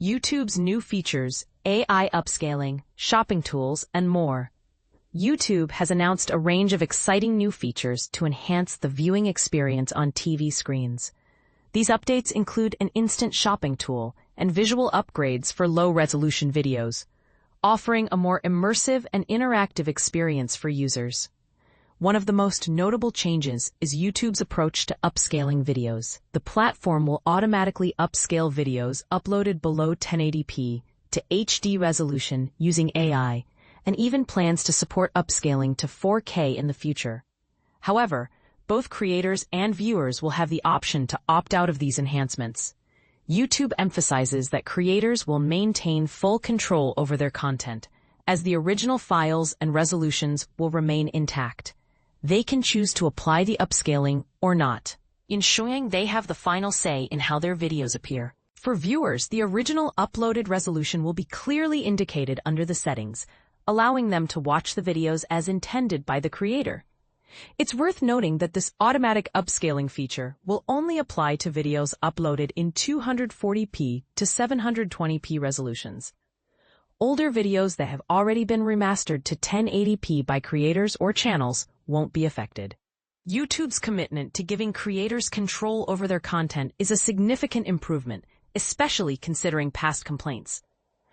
YouTube's new features, AI upscaling, shopping tools, and more. YouTube has announced a range of exciting new features to enhance the viewing experience on TV screens. These updates include an instant shopping tool and visual upgrades for low-resolution videos, offering a more immersive and interactive experience for users. One of the most notable changes is YouTube's approach to upscaling videos. The platform will automatically upscale videos uploaded below 1080p to HD resolution using AI, and even plans to support upscaling to 4K in the future. However, both creators and viewers will have the option to opt out of these enhancements. YouTube emphasizes that creators will maintain full control over their content, as the original files and resolutions will remain intact. They can choose to apply the upscaling or not, ensuring they have the final say in how their videos appear. For viewers, the original uploaded resolution will be clearly indicated under the settings, allowing them to watch the videos as intended by the creator. It's worth noting that this automatic upscaling feature will only apply to videos uploaded in 240p to 720p resolutions. Older videos that have already been remastered to 1080p by creators or channels won't be affected. YouTube's commitment to giving creators control over their content is a significant improvement, especially considering past complaints.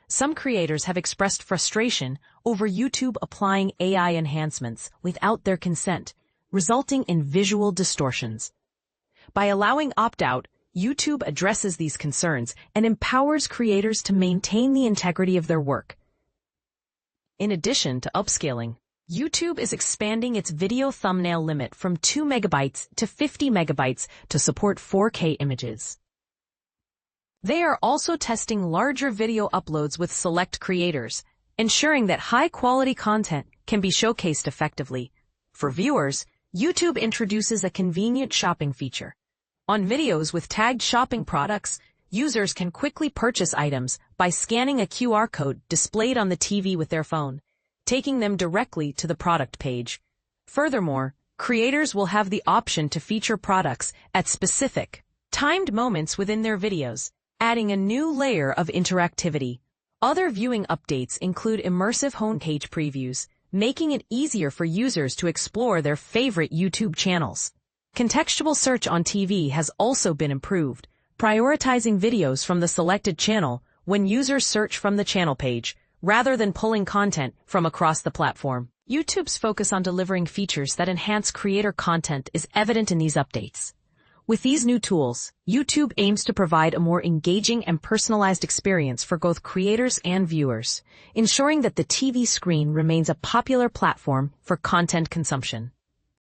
Some creators have expressed frustration over YouTube applying AI enhancements without their consent, resulting in visual distortions. By allowing opt-out, YouTube addresses these concerns and empowers creators to maintain the integrity of their work. In addition to upscaling, YouTube is expanding its video thumbnail limit from 2 megabytes to 50 megabytes to support 4K images. They are also testing larger video uploads with select creators, ensuring that high-quality content can be showcased effectively. For viewers, YouTube introduces a convenient shopping feature. On videos with tagged shopping products, users can quickly purchase items by scanning a QR code displayed on the TV with their phone, taking them directly to the product page. Furthermore, creators will have the option to feature products at specific, timed moments within their videos, adding a new layer of interactivity. Other viewing updates include immersive homepage previews, making it easier for users to explore their favorite YouTube channels. Contextual search on TV has also been improved, prioritizing videos from the selected channel when users search from the channel page, rather than pulling content from across the platform. YouTube's focus on delivering features that enhance creator content is evident in these updates. With these new tools, YouTube aims to provide a more engaging and personalized experience for both creators and viewers, ensuring that the TV screen remains a popular platform for content consumption.